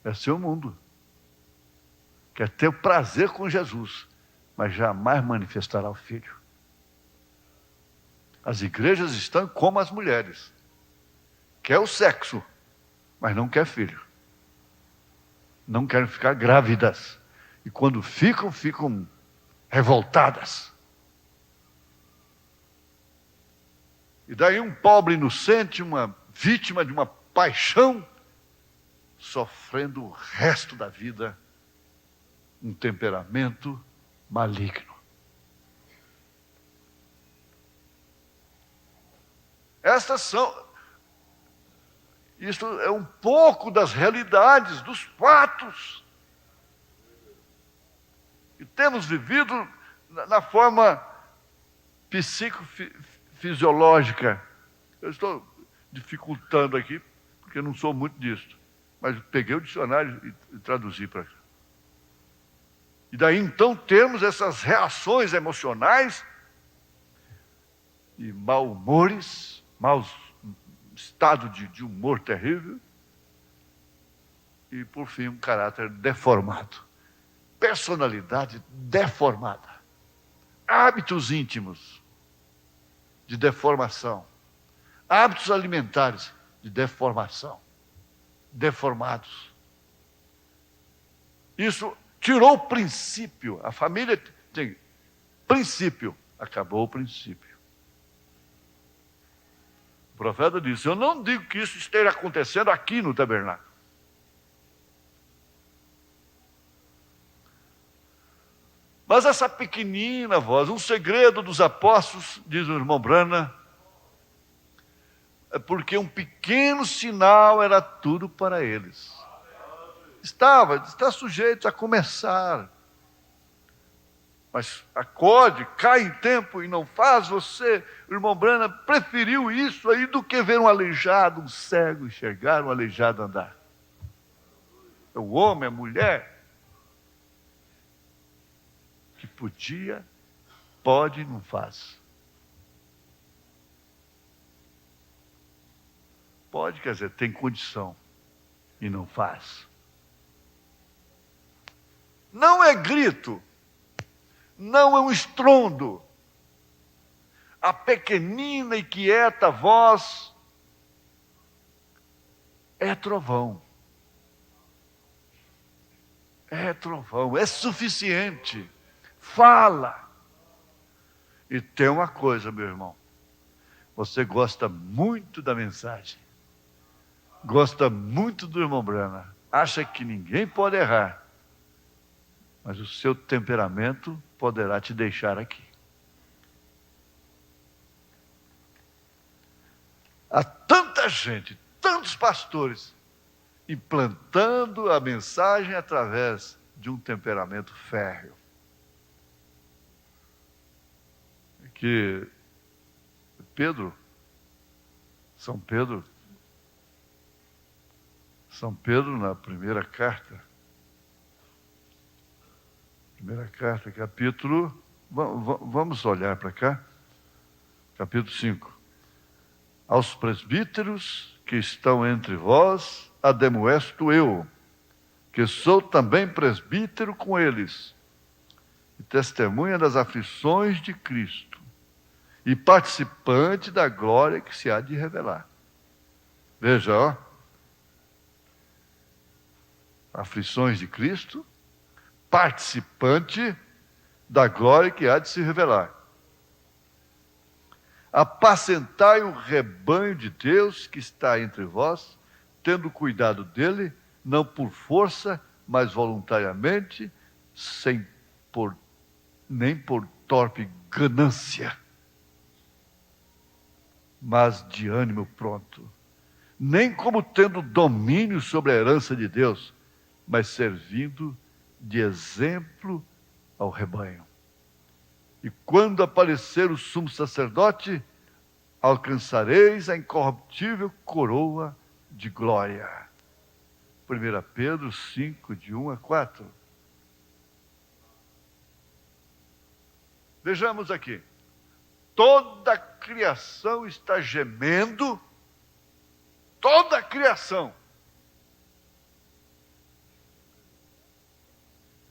Esse é o mundo. Quer ter o prazer com Jesus, mas jamais manifestará o filho. As igrejas estão como as mulheres. quer o sexo, mas não quer filho. Não querem ficar grávidas. E quando ficam, ficam revoltadas. E daí um pobre inocente, uma vítima de uma paixão, sofrendo o resto da vida um temperamento maligno. Isto é um pouco das realidades, dos fatos. E temos vivido na forma psicofisiológica. Eu estou dificultando aqui, porque eu não sou muito disso. Mas peguei o dicionário e traduzi para cá. E daí então temos essas reações emocionais e mal-humores, estado de humor terrível, e por fim um caráter deformado, personalidade deformada, hábitos íntimos de deformação, hábitos alimentares de deformação, deformados. Isso tirou o princípio. A família tem princípio, acabou o princípio. O profeta disse: eu não digo que isso esteja acontecendo aqui no tabernáculo. Mas essa pequenina voz, um segredo dos apóstolos, diz o irmão Brana, é porque um pequeno sinal era tudo para eles. Está sujeito a começar. Mas acorde, cai em tempo e não faz você. O irmão Brana preferiu isso aí do que ver um aleijado, um cego enxergar, um aleijado andar. O homem, a mulher, que podia, pode e não faz. Pode, quer dizer, tem condição e não faz. Não é grito, não é um estrondo. A pequenina e quieta voz é trovão. É trovão, é suficiente. Fala. E tem uma coisa, meu irmão. Você gosta muito da mensagem. Gosta muito do irmão Brana. Acha que ninguém pode errar. Mas o seu temperamento poderá te deixar aqui. Há tanta gente, tantos pastores, implantando a mensagem através de um temperamento férreo. Que São Pedro, na primeira carta, capítulo, vamos olhar para cá, capítulo 5. Aos presbíteros que estão entre vós, ademoesto eu, que sou também presbítero com eles, e testemunha das aflições de Cristo, e participante da glória que se há de revelar. Veja, ó. Aflições de Cristo, participante da glória que há de se revelar. Apacentai o rebanho de Deus que está entre vós, tendo cuidado dele, não por força, mas voluntariamente, nem por torpe ganância, mas de ânimo pronto, nem como tendo domínio sobre a herança de Deus, mas servindo de exemplo ao rebanho. E quando aparecer o sumo sacerdote, alcançareis a incorruptível coroa de glória. 1 Pedro 5, de 1 a 4. Vejamos aqui. Toda a criação está gemendo, toda a criação.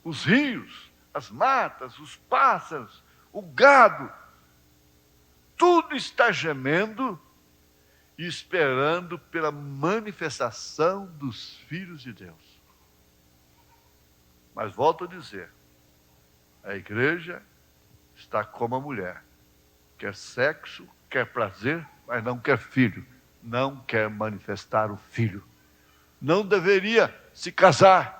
Os rios, as matas, os pássaros, o gado, tudo está gemendo e esperando pela manifestação dos filhos de Deus. Mas volto a dizer, a igreja está como a mulher. Quer sexo, quer prazer, mas não quer filho. Não quer manifestar o filho. Não deveria se casar.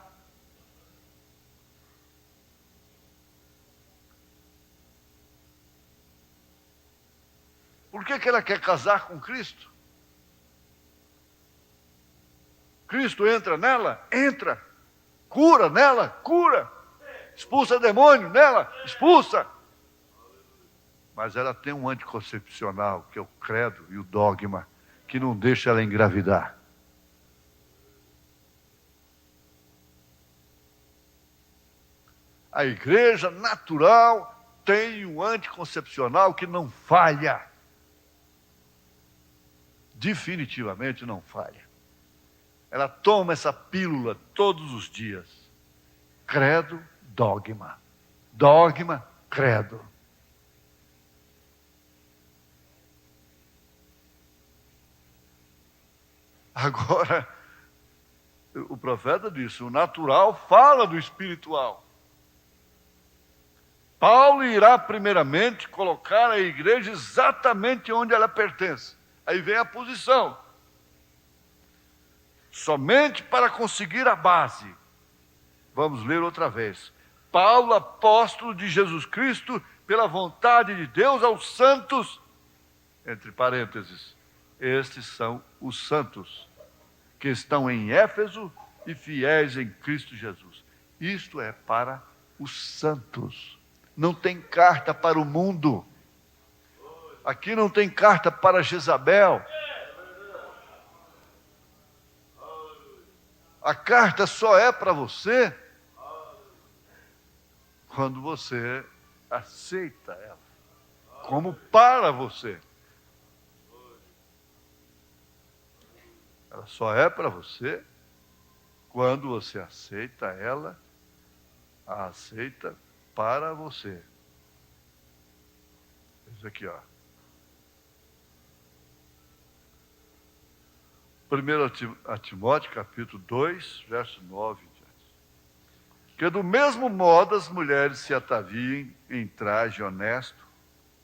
Por que ela quer casar com Cristo? Cristo entra nela? Entra. Cura nela? Cura. Expulsa demônio nela? Expulsa. Mas ela tem um anticoncepcional, que é o credo e o dogma, que não deixa ela engravidar. A igreja natural tem um anticoncepcional que não falha. Definitivamente não falha. Ela toma essa pílula todos os dias. Credo, dogma. Dogma, credo. Agora, o profeta disse, o natural fala do espiritual. Paulo irá primeiramente colocar a igreja exatamente onde ela pertence. Aí vem a posição. Somente para conseguir a base. Vamos ler outra vez. Paulo, apóstolo de Jesus Cristo, pela vontade de Deus aos santos, entre parênteses, estes são os santos, que estão em Éfeso e fiéis em Cristo Jesus. Isto é para os santos. Não tem carta para o mundo. Aqui não tem carta para Jezabel. A carta só é para você quando você aceita ela, como para você. Ela só é para você quando você aceita ela, a aceita para você. Isso aqui, ó. 1 Timóteo, capítulo 2, verso 9. Que do mesmo modo as mulheres se ataviem em traje honesto,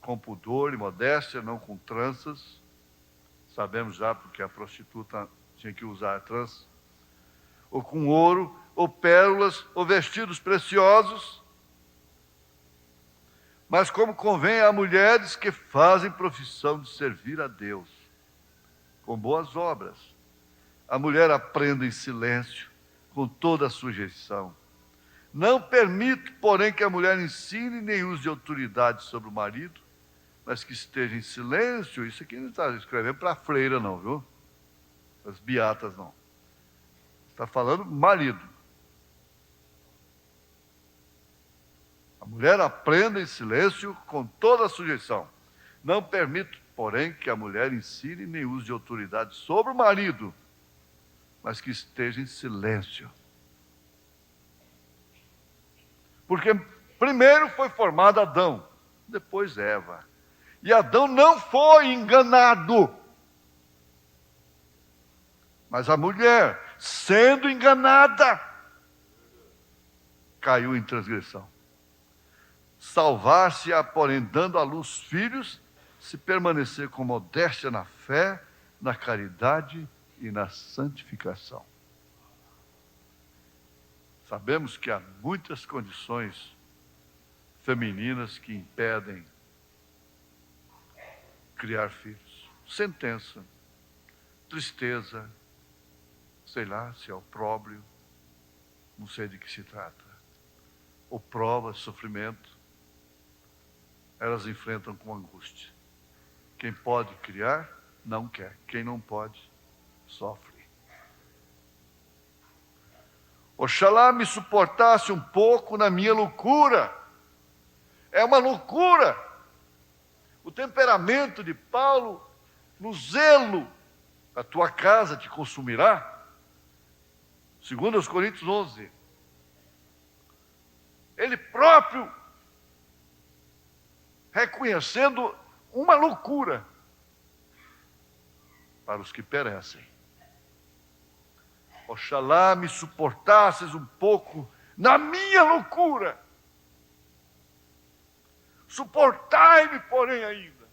com pudor e modéstia, não com tranças. Sabemos já porque a prostituta tinha que usar trança. Ou com ouro, ou pérolas, ou vestidos preciosos. Mas como convém a mulheres que fazem profissão de servir a Deus, com boas obras. A mulher aprenda em silêncio, com toda a sujeição. Não permito, porém, que a mulher ensine nem use autoridade sobre o marido, mas que esteja em silêncio. Isso aqui não está escrevendo para a freira, não, viu? As beatas, não. Está falando marido. A mulher aprenda em silêncio, com toda a sujeição. Não permito, porém, que a mulher ensine nem use autoridade sobre o marido, mas que esteja em silêncio. Porque primeiro foi formado Adão, depois Eva. E Adão não foi enganado. Mas a mulher, sendo enganada, caiu em transgressão. Salvar-se-á, porém, dando à luz filhos, se permanecer com modéstia na fé, na caridade e na santificação. Sabemos que há muitas condições femininas que impedem criar filhos. Sentença, tristeza, sei lá se é opróbrio, não sei de que se trata. Ou prova, sofrimento, elas enfrentam com angústia. Quem pode criar, não quer. Quem não pode, sofre. Oxalá me suportasse um pouco na minha loucura. É uma loucura. O temperamento de Paulo, no zelo, a tua casa te consumirá. Segundo aos Coríntios 11. Ele próprio reconhecendo uma loucura. para os que perecem. Oxalá me suportasses um pouco na minha loucura. Suportai-me, porém, ainda.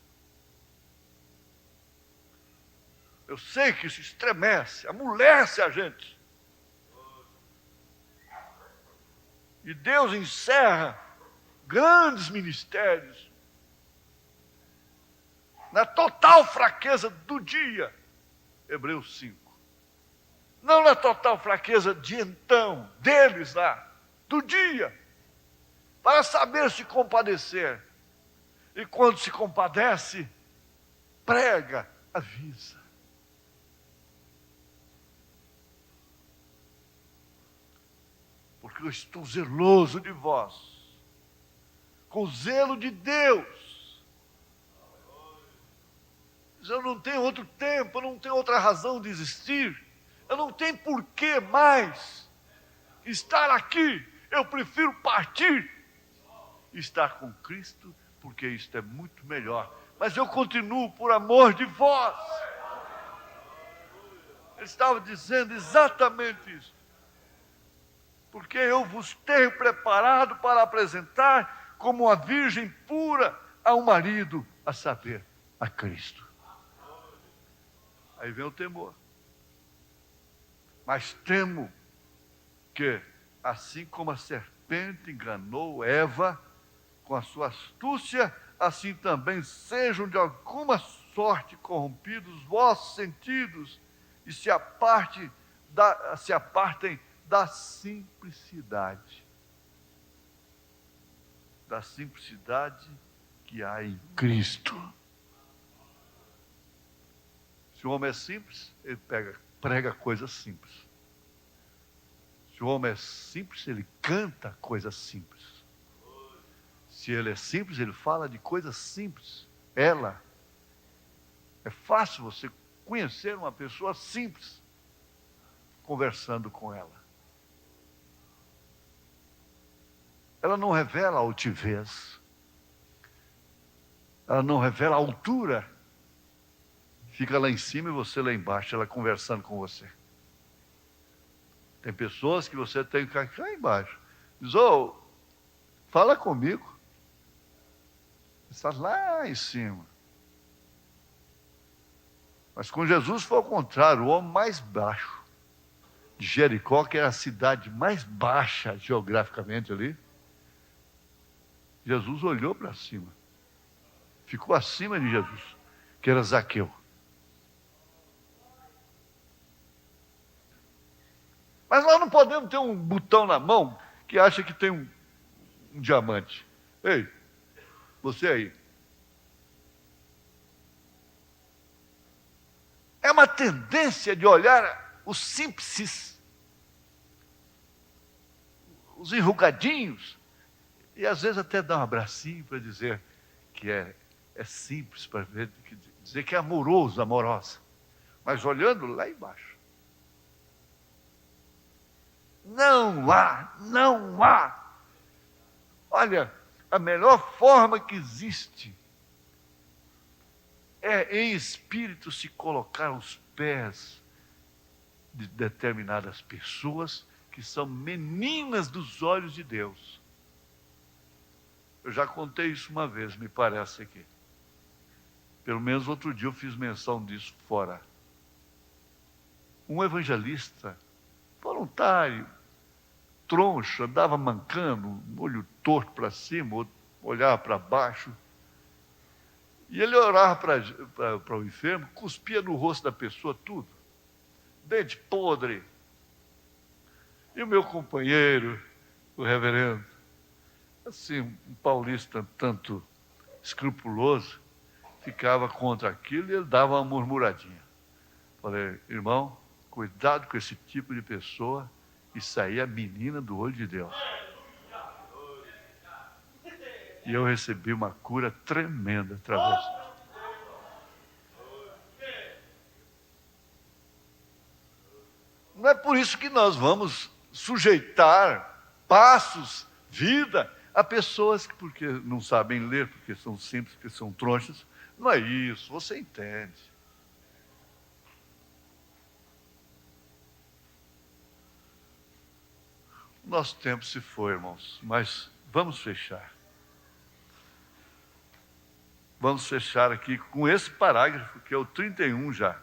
Eu sei que isso estremece, amolece a gente. E Deus encerra grandes ministérios na total fraqueza do dia. Hebreus 5. Não na total fraqueza de então, deles lá, do dia. Para saber se compadecer. E quando se compadece, prega, avisa. Porque eu estou zeloso de vós, com o zelo de Deus. Eu não tenho outro tempo, eu não tenho outra razão de existir, eu não tenho por que mais estar aqui, eu prefiro partir e estar com Cristo, porque isto é muito melhor. Mas eu continuo por amor de vós. Ele estava dizendo exatamente isso. Porque eu vos tenho preparado para apresentar como uma virgem pura a um marido, a saber, a Cristo. Aí vem o temor. Mas temo que, assim como a serpente enganou Eva com a sua astúcia, assim também sejam de alguma sorte corrompidos vossos sentidos e se apartem da simplicidade que há em Cristo. Se o homem é simples, ele prega coisas simples. Se o homem é simples, ele canta coisas simples. Se ele é simples, ele fala de coisas simples. É fácil você conhecer uma pessoa simples, conversando com ela. Ela não revela altivez. Ela não revela altura. Fica lá em cima e você lá embaixo, ela conversando com você. Tem pessoas que você tem que ficar lá embaixo. Diz, fala comigo. Está lá em cima. Mas com Jesus foi ao contrário, o homem mais baixo de Jericó, que era a cidade mais baixa geograficamente ali. Jesus olhou para cima. Ficou acima de Jesus, que era Zaqueu. Mas nós não podemos ter um botão na mão que acha que tem um diamante. Ei, você aí. É uma tendência de olhar os simples, os enrugadinhos, e às vezes até dar um abracinho para dizer que é simples, para dizer que é amoroso, amorosa. Mas olhando lá embaixo. Não há. Olha, a melhor forma que existe é em espírito se colocar aos pés de determinadas pessoas que são meninas dos olhos de Deus. Eu já contei isso uma vez, me parece aqui. Pelo menos outro dia eu fiz menção disso fora. Um evangelista voluntário, troncho, andava mancando, olho torto para cima, olhava para baixo. E ele orava para o enfermo, cuspia no rosto da pessoa tudo. Dente podre. E o meu companheiro, o reverendo, assim, um paulista tanto escrupuloso, ficava contra aquilo e ele dava uma murmuradinha. Falei, irmão, cuidado com esse tipo de pessoa, isso aí é a menina do olho de Deus. E eu recebi uma cura tremenda através disso. Não é por isso que nós vamos sujeitar passos, vida, a pessoas que porque não sabem ler, porque são simples, porque são tronchas. Não é isso, você entende. Nosso tempo se foi, irmãos, mas vamos fechar. Vamos fechar aqui com esse parágrafo, que é o 31 já.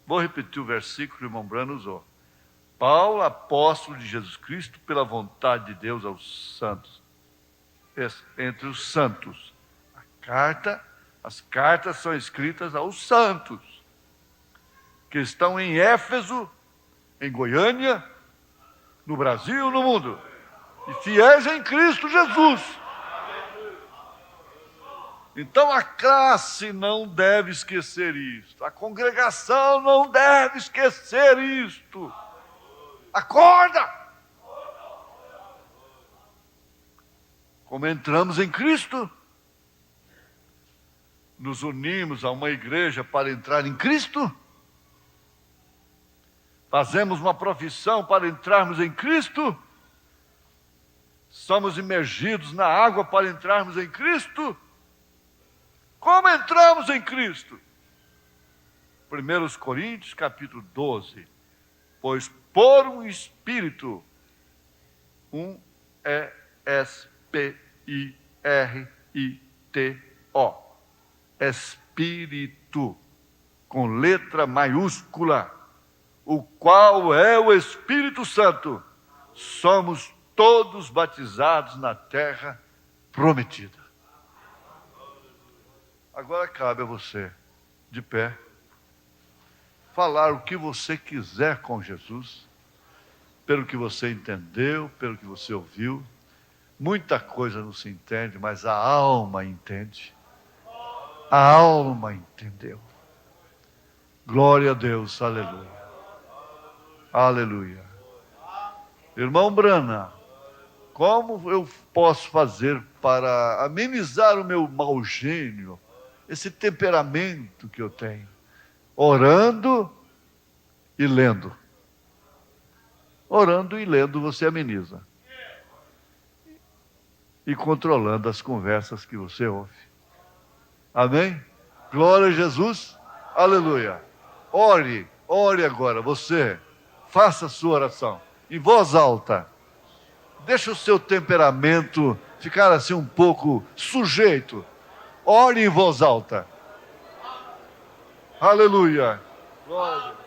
Vou repetir o versículo que o irmão Brano usou. Paulo, apóstolo de Jesus Cristo, pela vontade de Deus aos santos. Entre os santos. As cartas são escritas aos santos, que estão em Éfeso, em Goiânia, no Brasil, no mundo, e fiéis em Cristo Jesus. Então a classe não deve esquecer isto, a congregação não deve esquecer isto. Acorda! Como entramos em Cristo, nos unimos a uma igreja para entrar em Cristo, fazemos uma profissão para entrarmos em Cristo, somos imergidos na água para entrarmos em Cristo. Como entramos em Cristo? 1 Coríntios capítulo 12. Pois por um Espírito, E-S-P-I-R-I-T-O, Espírito, com letra maiúscula, o qual é o Espírito Santo, somos todos batizados na terra prometida. Agora cabe a você, de pé, falar o que você quiser com Jesus, pelo que você entendeu, pelo que você ouviu. Muita coisa não se entende, mas a alma entende. A alma entendeu. Glória a Deus, aleluia. Aleluia. Irmão Brana, como eu posso fazer para amenizar o meu mau gênio, esse temperamento que eu tenho? Orando e lendo. Orando e lendo você ameniza. E controlando as conversas que você ouve. Amém? Glória a Jesus. Aleluia. Ore agora, você. Faça a sua oração em voz alta. Deixa o seu temperamento ficar assim um pouco sujeito. Ore em voz alta. Aleluia. Glória.